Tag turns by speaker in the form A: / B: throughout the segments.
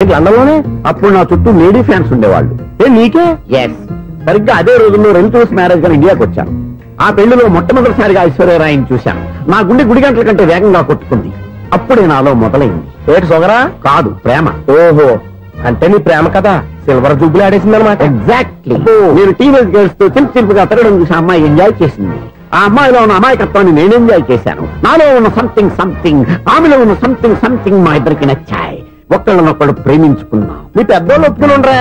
A: London లోనే అప్పుడు నా చుట్టూ లేడీ ఫ్యాన్స్ ఉండేవాళ్ళు. నీకే? ఎస్. సరిగ్గా అదే రోజుల్లో రిలేటివ్స్ మ్యారేజ్ గా ఇండియాకి వచ్చాను. ఆ పెళ్లిలో మొట్టమొదటిసారిగా ఐశ్వర్యరాయని చూశాను. నా గుండె గుడి గంటల కంటే వేగంగా కొట్టుకుంది. అప్పుడే నాలో మొదలైంది. ఏటి సొగరా? కాదు, ప్రేమ. ఓహో, అంటే నీ ప్రేమ కదా సిల్వర్ జూబ్లీ ఆడేసిందనమాట. ఎగ్జాక్ట్లీ. నేను టీనేజ్ గర్ల్స్ తో చిలుపుగా తిరగడం చూసి అమ్మాయి ఎంజాయ్ చేసింది. ఆ అమ్మాయిలో ఉన్న అమాయకత్వాన్ని నేను ఎంజాయ్ చేశాను. నాలో ఉన్న సంథింగ్ ఆమెలో ఉన్న సంథింగ్ మా ఇద్దరికి నచ్చాయి. ఒక్కళ్ళనొక్కడు ప్రేమించుకున్నాం. మీ పెద్దోళ్ళు ఒప్పుకునుండ్రా?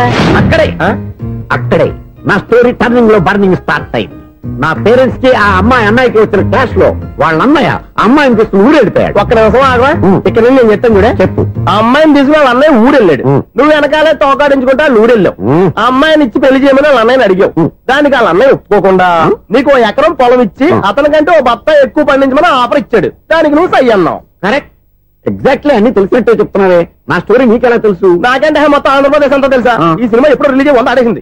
A: అక్కడే నా స్టోరీ టర్నింగ్ లో బర్నింగ్ స్టార్ట్ అయింది. నా పేరెంట్స్ కి ఆ అమ్మాయి అన్నయ్యకి వచ్చిన క్లాష్ లో వాళ్ళ అన్నయ్య అమ్మాయిని తీసుకుని ఊరెళ్ళిపోయాడు. ఒక్క నిమిషం ఆగా, ఇక్కడ నేను చెప్తాను కూడా. చెప్పు. ఆ అమ్మాయిని తీసుకుని వాళ్ళ అన్నయ్య ఊరెళ్ళాడు. నువ్వు వెనకాలే తోకాడించుకుంటా ఊరెళ్ళావు. ఆ అమ్మాయిని ఇచ్చి పెళ్లి చేయమని వాళ్ళ అన్నయ్యని అడిగావు. దానికి వాళ్ళ అన్నయ్య ఒప్పుకోకుండా నీకు 1 ఎకరం పొలం ఇచ్చి అతనికంటే ఓ బత్త ఎక్కువ పండించమని ఆఫర్ ఇచ్చాడు. దానికి నువ్వు సై అన్నావు. కరెక్ట్. ఎగ్జాక్ట్లీ అన్ని తెలిసినట్టే చెప్తున్నావే. నా స్టోరీ నీకెలా తెలుసు? నాకంటే మొత్తం ఆంధ్రప్రదేశ్ అంతా తెలుసా? ఈ సినిమా ఎప్పుడు రిలీజ్ అయ్యి 100 ఆడేసింది.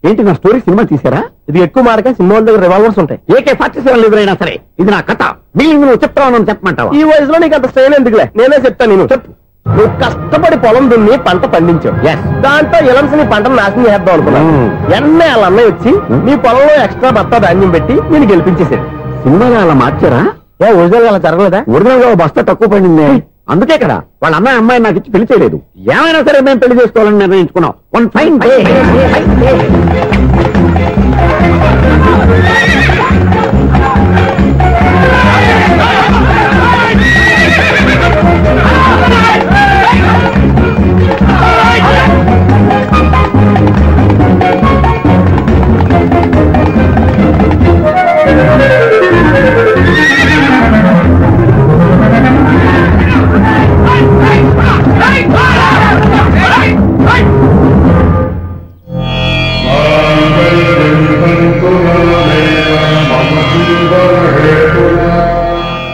A: ఏంటి, నా స్టోరీ సినిమా తీసారా? ఇది ఎక్కువ మార్కే సినిమా దగ్గర రివాల్వర్స్ ఉంటాయి. AK-47 ఎదురైనా సరే ఇది నా కథ. మిగిలింది నువ్వు చెప్తావు చెప్పమంటావా? ఈ వయసులో నీకు అంత స్ట్రెయిన్ ఎందుకులే, నేనే చెప్తాను. నేను చెప్పు. నువ్వు కష్టపడి పొలం దున్ని పంట పండించావు. దాంతో ఇలమ్స్ నీ పంటను నాశనం చేద్దాం అనుకున్నావు. ఎన్నే వాళ్ళ అన్నయ్య వచ్చి నీ పొలంలో ఎక్స్ట్రా బత్తా ధాన్యం పెట్టి నేను గెలిపించేసాడు. సినిమాలో అలా మార్చారా? ఒరిజినల్ గా అలా జరగలేదా? ఒరిజినల్ గా బస్తా తక్కువ పడింది. అందుకే కదా వాళ్ళ అమ్మాయి నాకు ఇచ్చి పెళ్లి చేయలేదు. ఏమైనా సరే మేము పెళ్లి చేసుకోవాలని నిర్ణయించుకున్నాం. One fine day.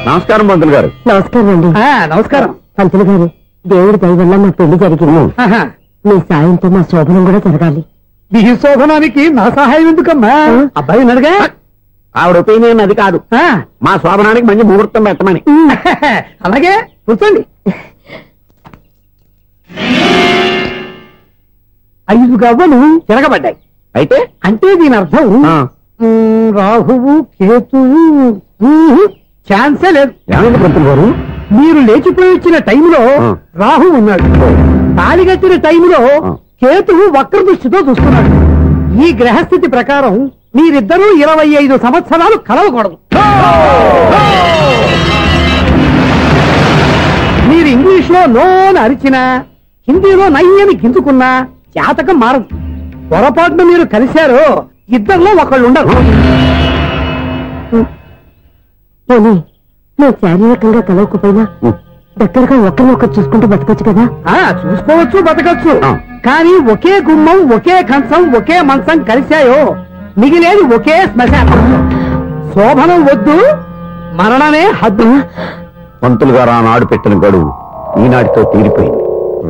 A: నమస్కారం పంతులు గారు.
B: నమస్కారం అండి.
A: నమస్కారం
B: పంతులు గారు. దేవుడి దయ వల్ల మా పెళ్లి జరిగింది. మీ సాయంతో మా శోభనం కూడా జరగాలి.
A: ఈ శోభనానికి నా సహాయం ఎందుకమ్మా? అబ్బాయి ఉన్నాడుగా. ఆవిడ ఒపీనియన్ అది కాదు. మా శోభనానికి మంచి ముహూర్తం పెట్టమని. అలాగే కూర్చోండి. 5 గవ్వలు తిరగబడ్డాయి. అయితే అంటే దీని అర్థం రాహువు కేతువు. ఛాన్సే లేదు. ఏమైంది పంతులు గారు? మీరు లేచిపోయి వచ్చిన టైంలో రాహు ఉన్నాడు. తాళిగట్టిన టైంలో కేతువు వక్ర దృష్టితో చూస్తున్నాడు. ఈ గ్రహస్థితి ప్రకారం మీరిద్దరూ 25 సంవత్సరాలు కలవకూడదు. మీరు ఇంగ్లీష్ లో నోన్ అరిచినా, హిందీలో నయ్యని గింజుకున్నా జాతకం మారదు. పొరపాటున మీరు కలిశారో ఇద్దరిలో ఒకళ్ళు ఉండరు.
B: పోనీ నువ్వు శారీరకంగా కలవకపోయినా దగ్గరగా ఒకరినొకరు చూసుకుంటూ బతకొచ్చు కదా?
A: చూసుకోవచ్చు, బతకచ్చు. కానీ ఒకే గుమ్మం, ఒకే కంచం, ఒకే మంచం కలిశాయో మిగిలేది ఒకే శ్మశానం. శోభనం వద్దు, మరణమే హద్దు. పంతులు గారు ఆనాడు పెట్టిన గడువు ఈనాటితో తీరిపోయింది.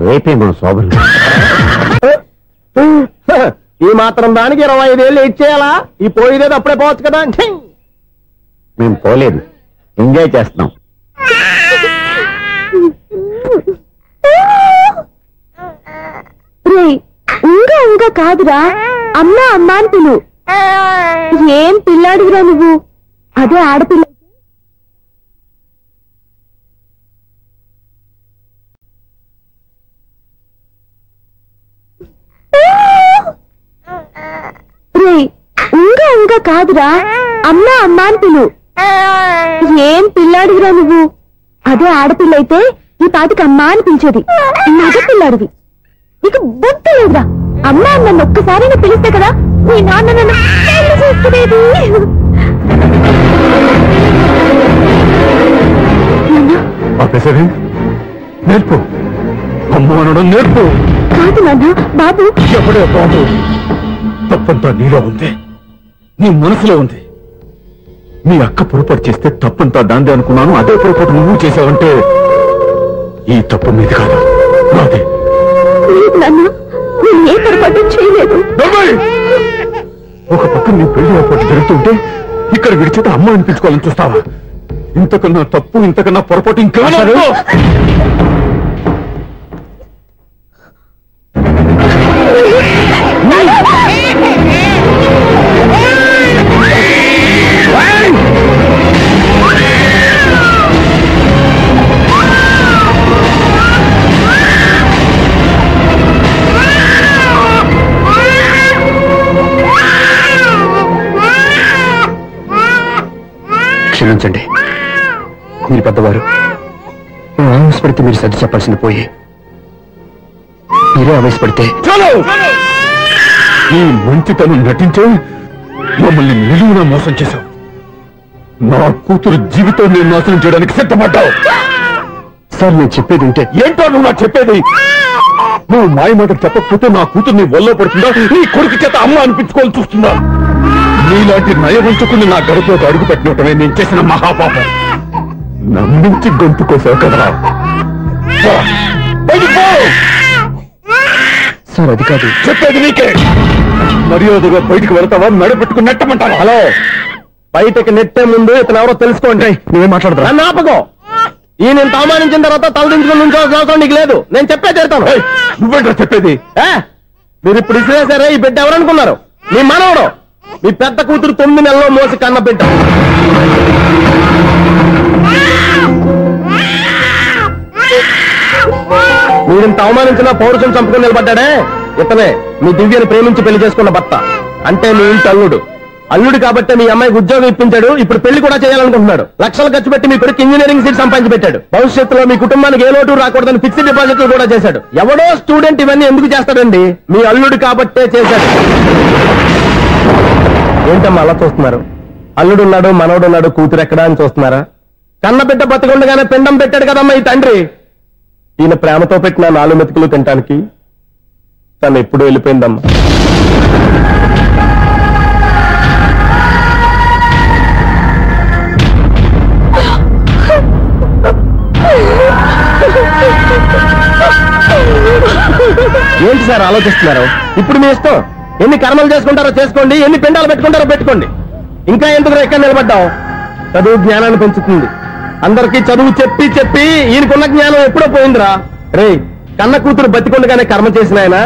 A: రేపే మన శోభనం. ఈ మాత్రం దానికి 25 ఏళ్ళు ఇచ్చేయాలా? ఈ పోయేది అప్పుడే పోవచ్చు కదా. మేము పోలేదు, ఎంజాయ్ చేస్తున్నాం.
B: ఇంకా కాదురా, అమ్మా అమ్మా అని పిలు. ఏం పిల్లాడిరా నువ్వు? అదే ఆడపిల్ల. ఇంకా కాదురా, అమ్మా అమ్మా అని పిలు. ఏం పిల్లాడివిరా నువ్వు? అదే ఆడపిల్ల అయితే ఈ పాటికి అమ్మా అని పిలిచేది. మగ పిల్లాడివి. నీకు బుద్ధి లేదురా. అమ్మా నన్ను ఒక్కసారి పిలిస్తే కదా మీ నాన్న నన్ను చేసుకునేది.
A: నేర్పు, అమ్మ అనడం నేర్పు.
B: కాదు నాన్న, బాబు.
A: ఎప్పుడే బాబు, తప్పంతా నీలో ఉంది, నీ మనసులో ఉంది. మీ అక్క పొరపాటు చేస్తే తప్పంతా దాందే అనుకున్నాను. అదే పొరపాటు నువ్వు చేసావంటే ఈ తప్పు మీది కాదు, నాదే.
B: ఏ పొరపాటు చేయలేదు.
A: ఒక పక్క నీ పెళ్లి ఏర్పాటు జరుగుతుంటే ఇక్కడ విడిచేత అమ్మ అనిపించుకోవాలని చూస్తావా? ఇంతకన్నా తప్పు, ఇంతకన్నా పొరపాటు ఇంకా
C: క్షమించండి. మీరు పెద్దవారు. ఆవేశపడితే మీరు సర్ది చెప్పాల్సింది పోయి మీరే ఆవేశపడితే
A: ఈ మంచితనం నటించే మమ్మల్ని నిలువున మోసం చేశావు. నా కూతురు జీవితం నేను నాశనం చేయడానికి సిద్ధపడ్డావు.
C: సార్ నేను చెప్పేది ఉంటే
A: ఏంటో నువ్వు నాకు చెప్పేది? నువ్వు మాయ మాట చెప్పకపోతే నా కూతుర్ని వల్ల పడుతుందా, నీ కొడుకు చేత అమ్మ అనిపించుకోవాలని చూస్తుందా? నీలాంటి నయవంచుకుని నా గడపలోకి అడుగు పెట్టినటమే నేను చేసిన మహాపాపం. నమ్మించి గొంతు కోసావు కదా.
C: సార్ అది కాదు
A: చెప్పేది నీకే. మర్యాదగా బయటికి వెళ్తావా, మెడ పెట్టుకుని నెట్టమంటావా? హలో, బయటకి నెట్టే ముందు ఇతను ఎవరో తెలుసుకోండి.
C: నువ్వేం మాట్లాడతా?
A: నన్ను ఆపకో. ఈ నేను అవమానించిన తర్వాత తలదించుకుని నుంచోవాల్సిన అవసరం నీకు లేదు. నేను చెప్పే తీరుతాను. నువ్వేంటో చెప్పేది? మీరు ఇప్పుడు ఇసిరేసారే, ఈ బిడ్డ ఎవరనుకున్నారు? మీ మనవడు, మీ పెద్ద కూతురు 9 నెలల్లో మోసి కన్న బిడ్డ. మీరింత అవమానించిన పౌరుషం చంపుకుని నిలబడ్డాడే ఇతనే మీ దివ్యని ప్రేమించి పెళ్లి చేసుకున్న భర్త. అంటే మీ ఇంటి అల్లుడు. అల్లుడు కాబట్టి మీ అమ్మాయికి ఉద్యోగం ఇప్పించాడు. ఇప్పుడు పెళ్లి కూడా చేయాలనుకుంటున్నాడు. లక్షలు ఖర్చు పెట్టి మీ కొడుకు ఇంజనీరింగ్ సీట్ సంపాదించి పెట్టాడు. భవిష్యత్తులో మీ కుటుంబానికి ఏ లోటు రాకూడదని ఫిక్స్డ్ డిపాజిట్లు కూడా చేశాడు. ఎవడో స్టూడెంట్ ఇవన్నీ ఎందుకు చేస్తాడండి? మీ అల్లుడు కాబట్టే చేశాడు. ఏంటమ్మా అలా చూస్తున్నారు? అల్లుడున్నాడు, మనవడున్నాడు, కూతురు ఎక్కడా అని చూస్తున్నారా? కన్నబిడ్డ బతికుండగానే పిండం పెట్టాడు కదమ్మా ఈ తండ్రి. ఈయన ప్రేమతో పెట్టిన 4 మెతుకులు తినటానికి తను ఎప్పుడు వెళ్ళిపోయిందమ్మా. ఏంటి సార్ ఆలోచిస్తున్నారు? ఇప్పుడు మీ ఇష్టం. ఎన్ని కర్మలు చేసుకుంటారో చేసుకోండి, ఎన్ని పిండాలు పెట్టుకుంటారో పెట్టుకోండి. ఇంకా ఎందుకు ఎక్కడ నిలబడ్డావు? చదువు జ్ఞానాన్ని పెంచుతుంది. అందరికీ చదువు చెప్పి చెప్పి ఈయనకున్న జ్ఞానం ఎప్పుడో పోయిందిరా. రే, కన్న కూతురు బతికుండగానే కర్మ చేసిన ఆయన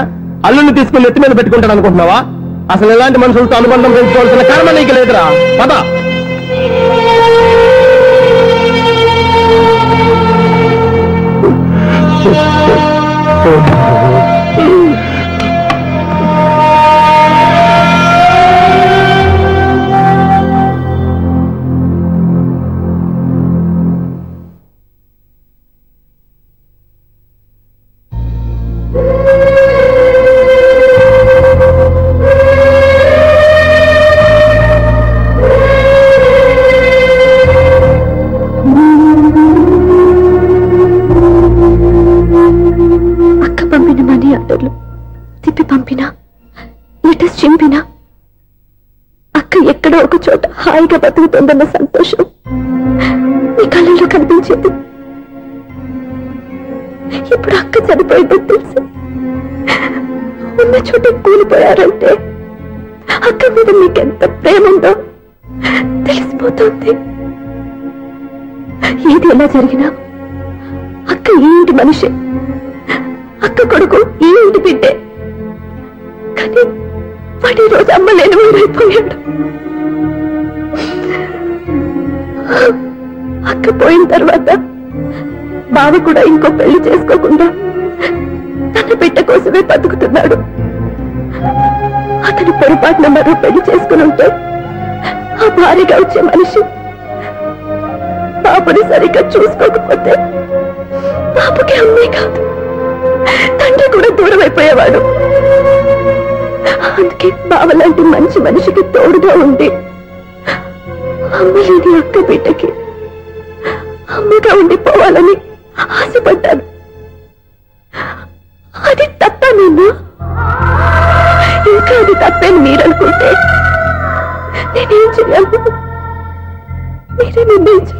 A: అల్లుని తీసుకుని నెత్తి మీద పెట్టుకుంటాడు అనుకుంటున్నావా? అసలు ఎలాంటి మనుషులతో అనుబంధం పెంచుకోవాల్సిన కర్మ నీకు లేదురా. పద.
B: తిప్పి పంపినా, లెటర్స్ చింపినా అక్క ఎక్కడో ఒక చోట హాయిగా బతుకుతుందన్న సంతోషం మీ కళ్ళలో కనిపించేది. ఇప్పుడు అక్క చనిపోయిందని తెలిసి ఉన్న చోట కూలిపోయారంటే అక్క మీద మీకెంత ప్రేమ ఉందో తెలిసిపోతుంది. ఏది ఎలా జరిగినా అక్క ఈ ఇంటి మనిషి, అక్క కొడుకు ఈ ఇంటి బిడ్డే. కానీ వాడి రోజు అమ్మ లేని ఊరైపోయాడు. అక్క పోయిన తర్వాత బావ కూడా ఇంకో పెళ్లి చేసుకోకుండా తన బిడ్డ కోసమే బతుకుతున్నాడు. అతను పొరపాటున మరో పెళ్లి చేసుకుని ఉంటే ఆ భారీగా వచ్చే మనిషి బాబుని సరిగ్గా చూసుకోకపోతే బాబుకి అమ్మే కాదు తండ్రి కూడా దూరం అయిపోయేవాడు. అందుకే బావలాంటి మంచి మనిషికి తోడుగా ఉండి అమ్మలేని అక్క బిడ్డకి అమ్మగా ఉండిపోవాలని ఆశపడ్డాను. అది తప్ప నేను ఇంకా అది తప్పని మీరనుకుంటే నేనేం చేయాలి? మీరే నిర్ణయించండి.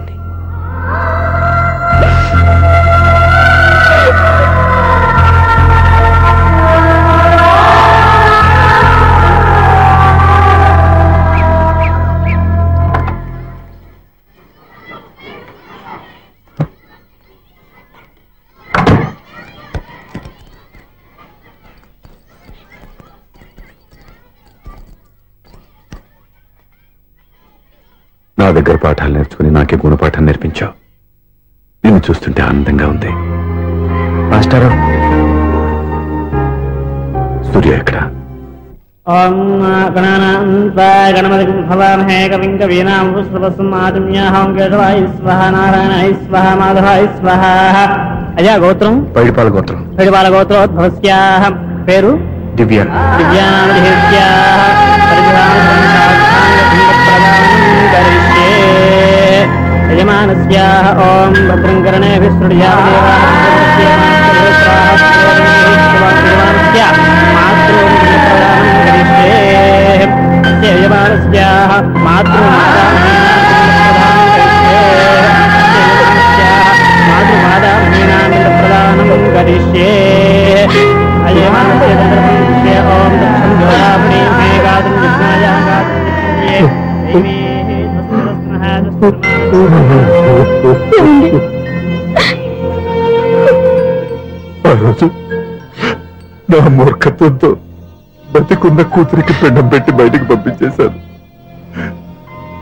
A: నా దగ్గర పాఠాలు నేర్చుకుని నాకే గుణపాఠం నేర్పించావు. నిన్ను చూస్తుంటే ఆనందంగా ఉంది.
C: మాస్టారు,
A: సూర్య ఎక్కడ?
D: ఓం గణపతి భవామహే కవిం కవీనాం పుష్పవస్మాతుమ్యాహం కేశవాయ స్వహ నారాయణాయ స్వహ మాధవాయ స్వహ. అయ్యా గోత్రం
C: పైడిపాల గోత్రం.
D: పైడిపాల గోత్రోద్భవస్యాః. పేరు
C: దివ్య.
D: యజమానస్యాః ఓం భద్రం కర్ణేభిః యజమానస్యాః మాతృమాదామహీనానందప్రదానం కరిష్యే. ఓం దక్షం జ్యోతాపణీ మేఘాదుం
E: ఆ రోజు నా మూర్ఖత్వంతో బతికున్న కూతురికి పిండం పెట్టి బయటికి పంపించేశాను.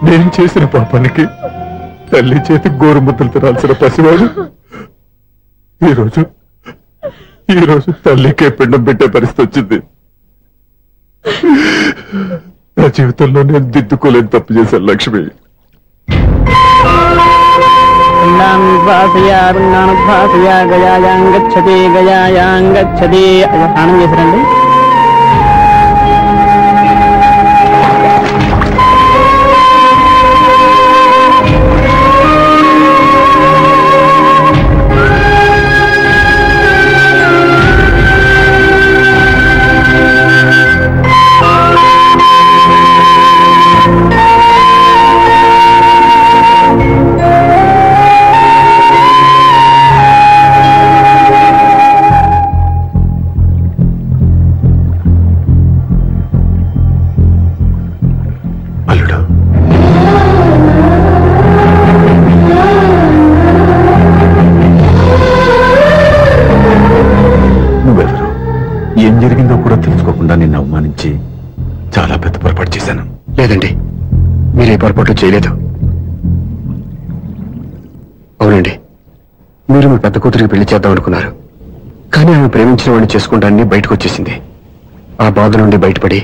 E: నేను చేసిన పాపానికి తల్లి చేతి గోరుముద్దలు తినాల్సిన పసివాడు ఈ రోజు తల్లికే పిండం పెట్టే పరిస్థితి వచ్చింది. నా జీవితంలో నేను దిద్దుకోలేని తప్పు చేశాను లక్ష్మి.
D: గయాయాంగచ్చతి. స్నానం చేశారండి.
E: ఏం జరిగిందో కూడా తెలుసుకోకుండా నిన్ను అవమానించి చాలా పెద్ద పొరపాటు చేశాను.
C: లేదండి, మీరే పొరపాటు చేయలేదు. అవునండి, మీరు మీ పెద్ద కూతురికి పెళ్లి చేద్దాం అనుకున్నారు. కానీ ఆమె ప్రేమించిన వాడిని చేసుకుంటానని బయటకు వచ్చేసింది. ఆ బాధ నుండి బయటపడి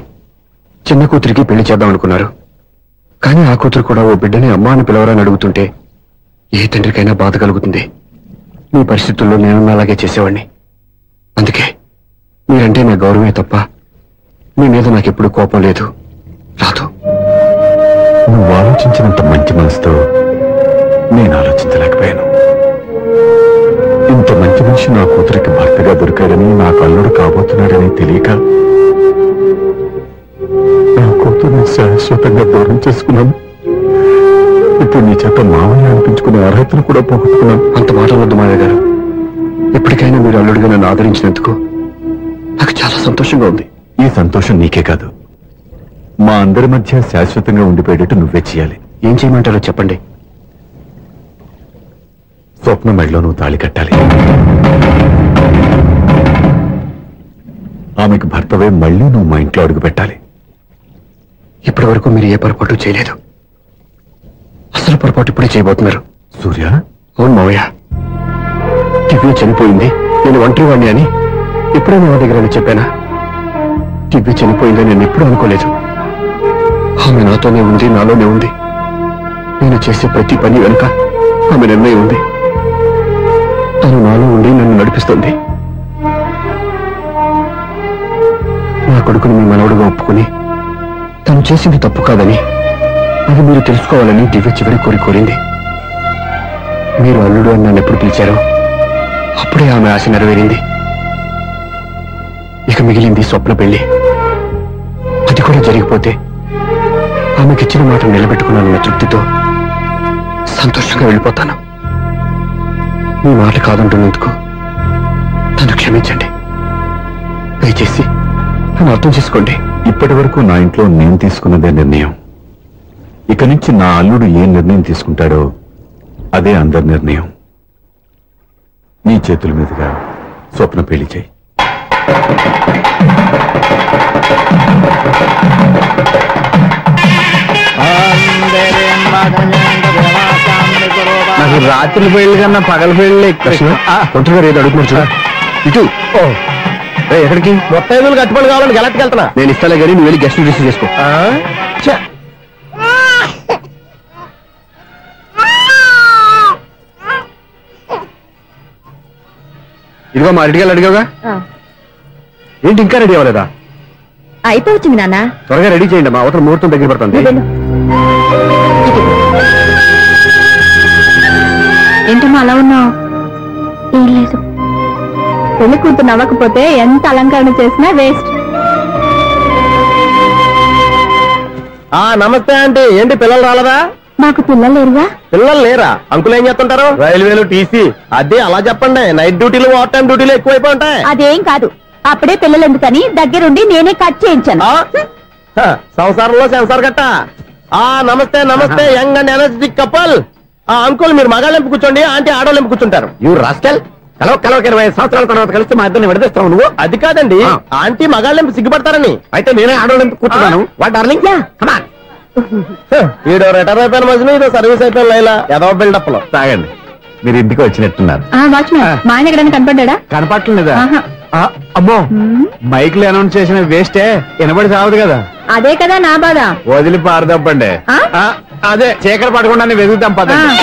C: చిన్న కూతురికి పెళ్లి చేద్దాం అనుకున్నారు. కానీ ఆ కూతురు కూడా ఓ బిడ్డని అమ్మ అని పిలవరని అడుగుతుంటే ఏ తండ్రికైనా బాధ కలుగుతుంది. మీ పరిస్థితుల్లో నేను అలాగే చేసేవాడిని. అందుకే మీరంటే నా గౌరవమే తప్ప మీ మీద నాకెప్పుడు కోపం లేదు, రాదు.
E: నువ్వు ఆలోచించినంత మంచి మనసుతో నేను ఆలోచించలేకపోయాను. ఇంత మంచి మనిషి నా కూతురికి భర్తగా దొరికాడని, నాకు అల్లుడు కాబోతున్నాడని తెలియక నా కూతుర్ని శాశ్వతంగా దూరం చేసుకున్నాను. ఇప్పుడు నీ చేత మామయ్య అనిపించుకునే అర్హతను కూడా పోగొట్టుకున్నాను.
C: అంత మాటలు వద్దు మామయ్య గారు. ఎప్పటికైనా మీరు అల్లుడిగా నన్ను ఆదరించినందుకు నాకు చాలా సంతోషంగా ఉంది.
E: ఈ సంతోషం నీకే కాదు, మా అందరి మధ్య శాశ్వతంగా ఉండిపోయేటట్టు నువ్వే చేయాలి.
C: ఏం చేయమంటారో చెప్పండి.
E: స్వప్న మెడలో నువ్వు తాళి కట్టాలి. ఆమెకు భర్తవే మళ్ళీ నువ్వు మా ఇంట్లో అడుగు పెట్టాలి.
C: ఇప్పటి వరకు మీరు ఏ పొరపాటు చేయలేదు. అసలు పొరపాటు ఇప్పుడే చేయబోతున్నారు.
E: సూర్య,
C: అవును మావయ్య, దివ్య చనిపోయింది, నేను ఒంటరి వాణ్ణి అని ఎప్పుడైనా మా దగ్గర చెప్పానా? దివ్య చనిపోయిందని నేను ఎప్పుడూ అనుకోలేదు. ఆమె నాతోనే ఉంది, నాలోనే ఉంది. నేను చేసే ప్రతి పని వెనుక ఆమె నిర్ణయం ఉంది. తను నాలో ఉండి నన్ను నడిపిస్తుంది. నా కొడుకుని మీ మనవడుగా ఒప్పుకుని తను చేసింది తప్పు కాదని, అది మీరు తెలుసుకోవాలని దివ్య చివరి కోరింది. మీరు అల్లుడు అని నన్ను ఎప్పుడు పిలిచారో అప్పుడే ఆమె ఆశ నెరవేరింది. ఇక మిగిలింది స్వప్న పెళ్లి. అది కూడా జరిగిపోతే ఆమెకిచ్చిన మాట నిలబెట్టుకున్నానన్న తృప్తితో సంతోషంగా వెళ్ళిపోతాను. మీ మాట కాదంటున్నందుకు నన్ను క్షమించండి. దయచేసి నన్ను అర్థం చేసుకోండి.
E: ఇప్పటి వరకు నా ఇంట్లో నేను తీసుకున్నదే నిర్ణయం. ఇక నుంచి నా అల్లుడు ఏ నిర్ణయం తీసుకుంటాడో అదే అందరి నిర్ణయం. నీ చేతుల మీదుగా స్వప్న పెళ్లి చేయి.
A: నాకు రాత్రి పెళ్లి కన్నా పగల పెళ్లి
C: ఒంటరిగా ఏదో అడుగుతున్నారు చూడ. ఇటు ఎక్కడికి?
A: మొత్తం 5 కట్టుబడి కావాలని గెలట్కి వెళ్తున్నా.
C: నేను ఇస్తాలే కానీ నువ్వు వెళ్ళి గెస్ట్ రిసీవ్ చేసుకో. ఇదిగో మా అడిగాలి అడిగావుగా, ఏంటి ఇంకా రెడీ అవ్వలేదా?
B: అయిపోవచ్చింది నాన్న.
C: త్వరగా రెడీ చేయండి, మా అవతల ముహూర్తం దగ్గర పడుతుంది.
B: ఏంటమ్మా అలా ఉన్నావు? ఏం లేదు, పెళ్లి కూతురు నవ్వకపోతే ఎంత అలంకరణ చేసినా వేస్ట్.
A: నమస్తే ఆంటీ. ఏంటి పిల్లలు రాలేదా?
B: మాకు పిల్లలు లేరుగా.
A: పిల్లలు లేరా? అంకులు ఏం చేస్తుంటారు? రైల్వేలు, టీసీ. అదే అలా చెప్పండి. నైట్ డ్యూటీలు, ఓవర్ టైం డ్యూటీలు ఎక్కువైపోయి ఉంటాయి.
B: అదేం కాదు, అప్పుడే పిల్లలు ఎందుకని దగ్గరుండి నేనే కట్ చేయించాను.
A: సంసారంలో సెన్సార్ గట్ట. నమస్తే నమస్తే, young and energetic couple. Uncle మీరు మగాళ్ళెంపు కూర్చోండి, ఆంటీ ఆడోళ్ళెంపు కూర్చుంటారు. యూ రాస్కెల్, కలవ 20 సంవత్సరాల తర్వాత కలిసి మా ఇద్దరిని విడదీస్తావు నువ్వు. అది కాదండి, ఆంటీ మగాళ్ళెంపు సిగ్గుపడతారని. అయితే నేనే ఆడోళ్ళెంపు కూర్చున్నాను. What darling, come on. ఈడో రిటైర్ అయిపోయిన మధ్యన ఇదో సర్వీస్ అయిపోయిన లైలా ఏదో బిల్డప్ లో. తాగండి, మీరు ఇంటికి వచ్చినట్టున్నారు.
B: వాచ్మెన్ మా ఆయన ఎక్కడైనా కనపడ్డా?
A: కనపట్లేదా? అమ్మో, మైక్ లో అనౌన్స్ చేసిన వేస్టే, వినబడి సావదు కదా.
B: అదే కదా నా బాధ.
A: వదిలి పారదప్పండి. అదే చీకటి పడకుండా వెతుకుతాం పదండి.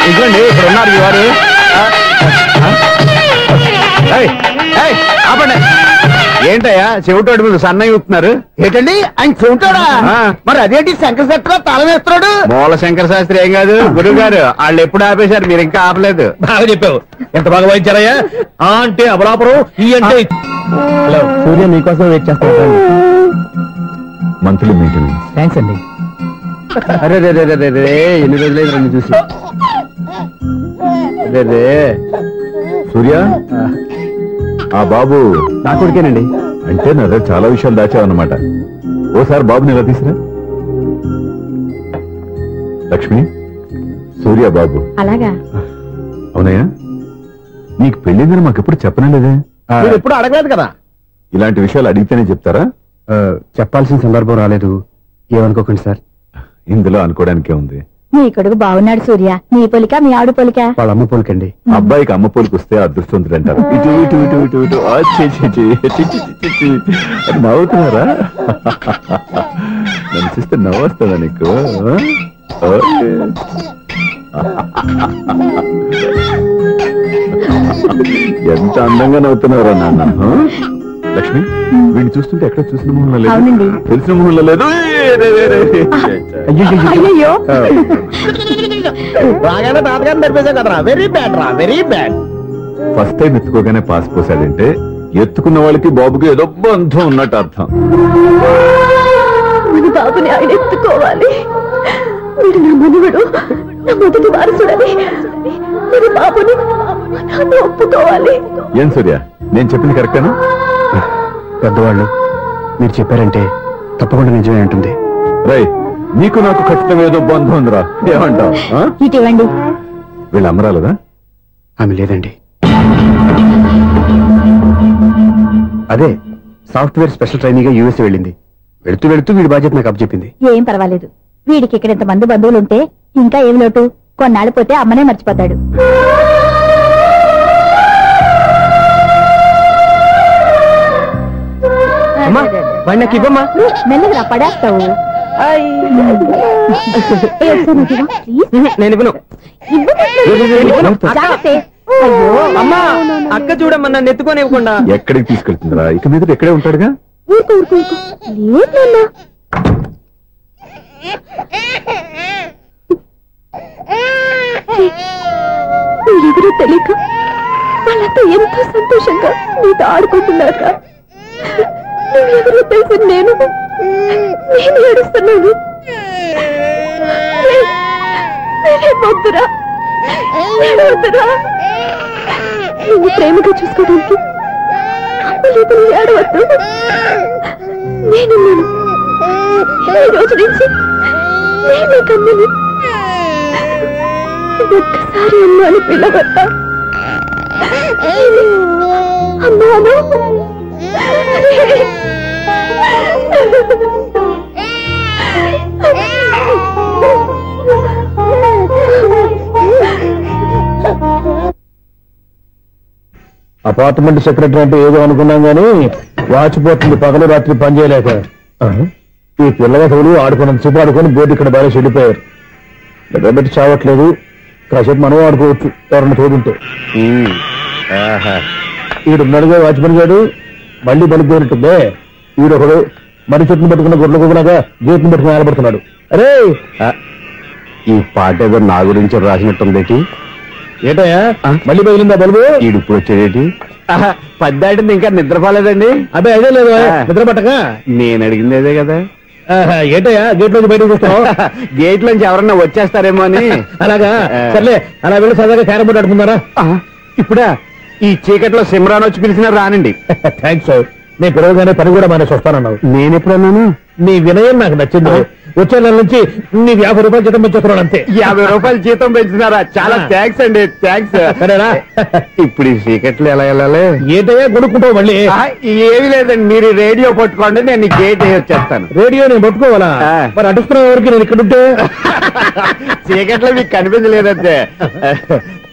A: ఇదిగోండి ఇక్కడ ఉన్నారు ఈ వారు. ఆపండి. ఏంటయ్యా చెవిటోడి మీద సన్నయ్య అవుతున్నారు? ఏంటండి ఆయన చెవిటోడా? మరి అదేంటి శంకర శాస్త్రి తాళం వేస్తున్నాడు? మూల శంకర శాస్త్రి ఏం కాదు గురువు గారు, వాళ్ళు ఎప్పుడు ఆపేశారు, మీరు ఇంకా ఆపలేదు. బాగా చెప్పావు, ఎంత బాగా వాయించారయ్యా. అంటే అబలాపురం ఈ అంటే. హలో సూర్య, మీకోసం వెయిట్ చేస్తాను.
E: Monthly maintenance.
A: థ్యాంక్స్ అండి. అరే ఎన్ని రోజులైంది రండి చూసి. అదే
E: సూర్య, ఆ బాబు
A: నా కొడుకేనండి.
E: అంటే నా దగ్గర చాలా విషయాలు దాచావన్నమాట. ఓసారి బాబుని ఎలా తీసురా. లక్ష్మి, సూర్య బాబు.
B: అలాగా?
E: అవునయ్యా, నీకు పెళ్ళిందని మాకెప్పుడు చెప్పనలేదే?
A: ఎప్పుడు అడగలేదు కదా.
E: ఇలాంటి విషయాలు అడిగితేనే చెప్తారా?
C: చెప్పాల్సిన సందర్భం రాలేదు, ఏమనుకోకండి సార్.
E: ఇందులో అనుకోవడానికే ఉంది.
B: నీ కొడుకు బాగున్నాడు సూర్య. నీ పోలిక మీ ఆవిడ పోలిక.
C: వాళ్ళ అమ్మ పోలికండి.
E: అబ్బాయికి అమ్మ పోలికి వస్తే అదృష్టవంతుడు అంటారు. ఇటు ఇటు ఇటు ఇటు ఇటు అది నవ్వుతున్నారా? నన్ను చూస్తే నవ్వు వస్తుందా నీకు? ఎంత అందంగా నవ్వుతున్నారా నాన్న. లక్ష్మి, వీడిని చూస్తుంటే ఎక్కడ చూసిన మొహంలో లేదు, తెలిసిన మొహంలో లేదు.
B: అయ్యో
A: బాగానే తాతగారిని నడిపేశాం కదరా. వెరీ బ్యాడ్ రా, వెరీ బ్యాడ్.
E: ఫస్ట్ టైం ఎత్తుకోగానే పాస్ పోసాడంటే ఎత్తుకున్న వాళ్ళకి బాబుకి ఏదో బంధం ఉన్నట్టు అర్థం.
B: మన బాబుని ఆయన ఎత్తుకోవాలి. వీడు నా మనవడు, నా మొదటి వారసుడని మన బాబుని ఒప్పుకోవాలి.
E: ఏం సూర్య, నేను చెప్పింది కరెక్టేనా?
C: పెద్దవాళ్ళు మీరు చెప్పారంటే తప్పకుండా నిజమే ఉంటుంది.
E: రై, నీకు నాకు ఖచ్చితంగా ఏదో బంధం ఉందిరా, ఏమంటావు?
B: ఇటువంటి
E: వీళ్ళు అమ్మరాలదా?
C: ఆమె లేదండి. అదే సాఫ్ట్వేర్ స్పెషల్ ట్రైనింగ్ గా యూఎస్ వెళ్ళింది. వెళుతూ వెళుతూ వీడి బాధ్యత నాకు అప్పచెప్పింది.
B: ఏం పర్వాలేదు, వీడికి ఇక్కడ ఇంతమంది బంధువులుంటే ఇంకా ఏం లోటు. కొన్నాళ్ళు పోతే అమ్మనే మర్చిపోతాడు. మెల్లగా పడేస్తావు.
A: నేను ఇవ్వను. అమ్మా, అక్క చూడమ్మా, నన్ను ఎత్తుకొని ఇవ్వకుండా.
E: ఎక్కడికి తీసుకెళ్తుందిరా? ఇక మీద ఎక్కడే ఉంటాడుగా.
B: ఎవరో తెలియక వాళ్ళంతా ఎంతో సంతోషంగా నీతో ఆడుకుంటున్నారా? నువ్వెవరో తెలిసి నేను ఏడుస్తున్నాను. వద్దురా, నువ్వు ప్రేమగా చూసుకోవడానికి ఏడవద్దు. నేనున్నాను. ఈ రోజు నుంచి నేనే కన్నని. ఒక్కసారి అమ్మ అని పిల్లవద్దా? అమ్మాను.
A: అపార్ట్మెంట్ సెక్రటరీ అంటే ఏదో అనుకున్నాం గానీ వాచిపోతుంది పగలు రాత్రి పని చేయలేక. ఈ పిల్లవసలు ఆడుకున్నంతసేపు ఆడుకొని బోర్డు ఇక్కడ బాగా చెడిపోయారు. నిద్రబెట్టి చావట్లేదు. కాసేపు మనం ఆడుకోవచ్చు ఎవరన్నా తోడుంటే. ఈడున్నాడుగా వాచ్మెన్ గారు, మళ్ళీ బలిపోయినట్టుందే. ఈడొకడు మరి చెట్టును పట్టుకున్న గొడ్ల కుదలాగా గేట్ని పట్టుకుని ఆడబడుతున్నాడు. అరే ఈ పాట ఏదో నా గురించి రాసినట్టుంది. ఏటయ్యా మళ్ళీ బదిలిందా బల్బు? ఈడు ఇప్పుడు వచ్చేదేటి? పద్దాటింది ఇంకా నిద్రపోలేదండి. అదే అదే లేదు నిద్ర పట్టక. నేను అడిగింది అదే కదా. ఏటయ్యా గేట్ లోంచి బయటకు చూస్తావు? గేట్ లోంచి ఎవరన్నా వచ్చేస్తారేమో అని. అలాగా సర్లే, అలా వెళ్ళి సరదాగా క్యారం బోర్డు ఆడుకుందారా? ఇప్పుడా? ఈ చీకట్లో సిమ్రాన్ వచ్చి పిలిచినా రానండి. థ్యాంక్స్. నేను పిలవగానే పని కూడా మానేసి వస్తానన్నావు. నేను ఎప్పుడన్నాను? నీ వినయం నాకు నచ్చింది. వచ్చే నెల నుంచి నీకు 50 రూపాయలు జీతం పెంచుతున్నాడు అంతే. 50 రూపాయలు జీతం పెంచుతున్నారా? చాలా థ్యాంక్స్ అండి. థ్యాంక్స్. సరేనా? ఇప్పుడు ఈ చీకట్లు ఎలా వెళ్ళాలి? ఏదైనా కొనుక్కుంటావు మళ్ళీ? ఏమీ లేదండి, మీరు రేడియో పట్టుకోండి, నేను గేట్ వచ్చేస్తాను. రేడియో నేను పట్టుకోవాలా? మరి అడుస్తున్న వరకు నేను ఇక్కడ ఉంటే చీకట్లో మీకు కనిపించలేదంటే.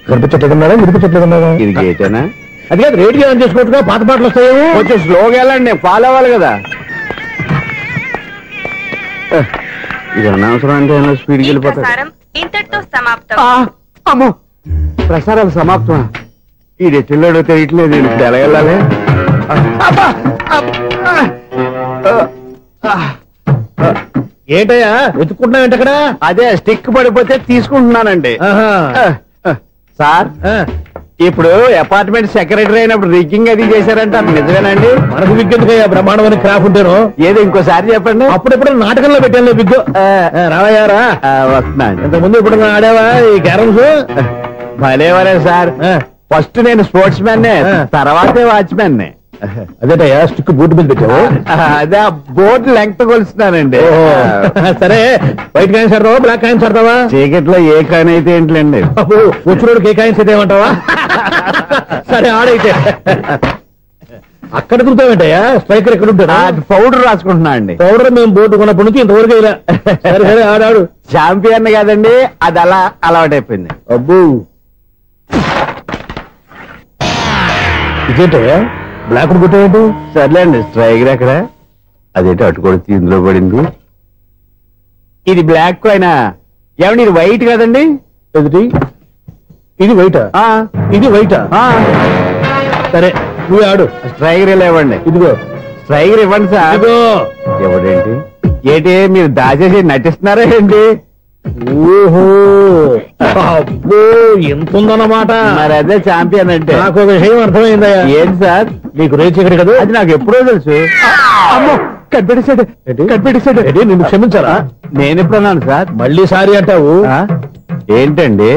A: కనిపించట్లేదన్నారా? వినిపించట్లేదన్నారా? ఇది గేటేనా? అది కాదు, రేడియో ఆన్ చేసుకోవచ్చుగా, పాత పాటలు వస్తాయి. కొంచెం స్లోగా వెళ్ళండి, ఫాలో అవ్వాలి కదా. ఇది అనవసరం అంటే స్పీడ్కి వెళ్ళిపోతారు. అమ్మో, ప్రసారాలు సమాప్తమా? ఈ రెట్టిల్లాడో తెలియట్లేదు. ఇప్పుడు ఎలా వెళ్ళాలి? ఏంటయ్యా వెతుక్కుంటున్నావు ఏంటక్కడ? అదే స్టిక్ పడిపోతే తీసుకుంటున్నానండి. సార్, ఇప్పుడు అపార్ట్మెంట్ సెక్రటరీ అయినప్పుడు రిగ్గింగ్ అది చేశారంటే అది నిజమేనండి? మనకు విగ్గెందుకయ్యా, బ్రహ్మాండమైన క్రాఫ్ ఉంటాను. ఏదో ఇంకోసారి చెప్పండి. అప్పుడెప్పుడు నాటకంలో పెట్టాను విగ్గు. రావయ్యారా? వస్తున్నాను. ఇంతకుముందు ఇప్పుడు ఆడావా ఈ క్యారమ్స్? భలేవరే సార్. ఫస్ట్ నేను స్పోర్ట్స్ మ్యాన్, తర్వాతే వాచ్మెన్. అదేటయ్యా స్టిక్ బోర్డు మీద పెట్టావు? అదే బోర్డు లెంగ్త్ కొలుస్తున్నానండి. సరే, వైట్ కాయిన్స్ ఆడతావా, బ్లాక్ కాయిన్స్ ఆడతావా? చీకట్లో ఏ కాయిన్ అయితే ఏంటండి, వచ్చినోడికి ఏ కాయిన్స్ అయితే ఏమంటావా? సరే ఆడైతే. అక్కడ తిరుగుతావేంటయ్యా? స్ట్రైకర్ ఎక్కడ ఉంటాడా? పౌడర్ రాసుకుంటున్నా అండి. పౌడర్ మేము బోర్డు కొన్నప్పటి నుంచి ఇంతవరకు ఇలా. సరే సరే ఆడాడు. ఛాంపియన్ కాదండి, అది అలా అలవాటైపోయింది. అబ్బు, ఇదేంటయ్యా బ్లాక్ కొట్టేయండి? సర్లేండి, స్ట్రైకర్ ఎక్కడ? అదేంటి అటుకొడితే ఇందులో పడింది. ఇది బ్లాక్ అయినా ఏమండి? ఇది వైట్ కదండి? ఎదుటి ఇది వైటా? ఇది వైటా? సరే నువ్వు ఆడు. స్ట్రైకర్ ఇలా ఇవ్వండి. ఇదిగో స్ట్రైకర్ ఇవ్వండి సార్. ఎవడేంటి ఏంటి మీరు దాచేసి నటిస్తున్నారా ఏంటి? ఓహో, అబ్బో ఎంత ఉందన్నమాట. మరి అదే ఛాంపియన్ అంటే. నాకు విషయం అర్థమైందయ్యా. ఏంటి సార్? నీకు రేచి ఇక్కడ కదా? అది నాకు ఎప్పుడో తెలుసు. అమ్మో, కనిపెట్టేశాడు కనిపెట్టేశాడు. నిన్ను క్షమించారా? నేను ఎప్పుడన్నాను సార్? మళ్ళీ సారీ అంటావు ఏంటండి?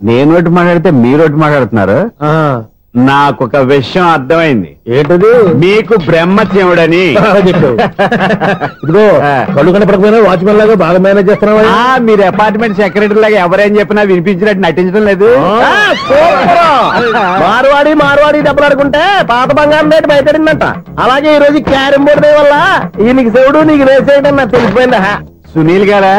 A: నేను ఒకటి మాట్లాడితే మీరు ఒకటి మాట్లాడుతున్నారు. నాకు ఒక విషయం అర్థమైంది. ఏంటది? మీకు బ్రహ్మత్యముడని ఇదిగో కళ్ళు కనపడకపోయినా వాచ్మెన్ లాగా బాగా మేనేజ్ చేస్తున్నావా? మీరు అపార్ట్మెంట్ సెక్రటరీ లాగా ఎవరేం చెప్పినా వినిపించినట్టు నటించడం లేదు. మార్వాడి డబ్బులు ఆడుకుంటే పాత బంగారం రేటు బయటడిందంట. అలాగే ఈ రోజు క్యారం బోర్డు వల్ల ఈయనకి శివుడు నీకు రేసేయడం నాకు తెలిసిపోయిందా? సునీల్ గారా,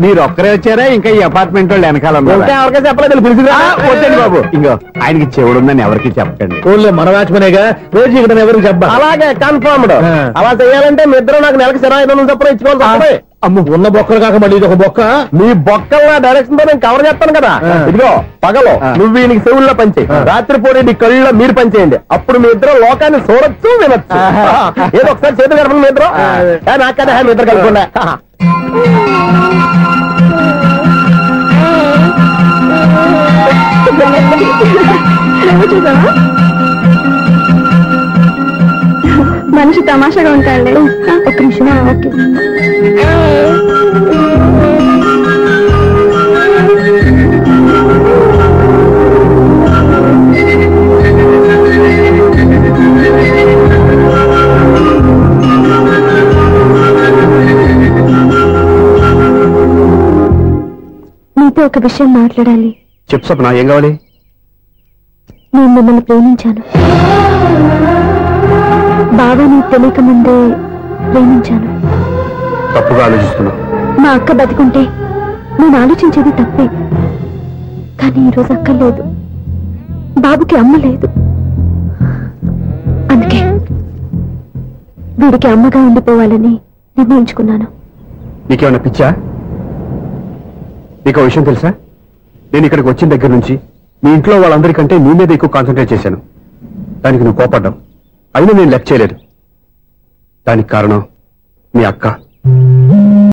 A: మీరు ఒక్కరే వచ్చారా? ఇంకా ఈ అపార్ట్మెంట్ వాళ్ళు వెనకాల ఎవరికీ చెప్పలేదు. పిలిచిరా వచ్చండి బాబు. ఇంకో ఆయనకి చెవుడు ఉందని ఎవరికి చెప్పండి. ఊళ్ళో మన వాచ్మనేగా రోజు ఇక్కడ ఎవరికి చెప్పాలి. అలాగే కన్ఫర్మ్డ్. అలా చేయాలంటే మీ ఇద్దరు నాకు నెలకి 2500 చొప్పున ఇచ్చుకోవాలి. అమ్మ, ఉన్న బొక్కలు కాక మళ్ళీ ఇది ఒక బొక్క. మీ బొక్కల డైరెక్షన్ తో నేను కవర్ చేస్తాను కదా. ఇదిగో పగలో నువ్వు ఈయనకి చెవుల్లో పనిచేయి, రాత్రిపూట నీ కళ్ళలో మీరు పనిచేయండి. అప్పుడు మీ ఇద్దరు లోకాన్ని చూడొచ్చు వినొచ్చు. ఏదో ఒకసారి చేతులు కలపండి మీ ఇద్దరు. నాకదే మీ ఇద్దరు కలుపుకుండా.
B: మనిషి తమాషాగా ఉంటాడు. ఒక నిమిషం. ఓకే, నీతో ఒక విషయం మాట్లాడాలి.
C: చెప్పు సప్న, ఏం కావాలి?
B: నేను మిమ్మల్ని ప్రేమించాను. బాగా నీకు తెలియక ముందే ప్రేమించాను.
C: తప్పుగా ఆలోచిస్తున్నా.
B: మా అక్క బతికుంటే నేను ఆలోచించేది తప్పే. కానీ ఈరోజు అక్క లేదు, బాబుకి అమ్మ లేదు. వీడికి అమ్మగా ఉండిపోవాలని నిర్ణయించుకున్నాను.
C: నీకేమన్నా పిచ్చా? నీకు విషయం తెలుసా? నేను ఇక్కడికి వచ్చిన దగ్గర నుంచి మీ ఇంట్లో వాళ్ళందరికంటే నీ మీద ఎక్కువ కాన్సన్ట్రేట్ చేశాను. దానికి నువ్వు కోపడ్డావు. అయినా నేను లెక్క చేయలేదు. దానికి కారణం మీ అక్క.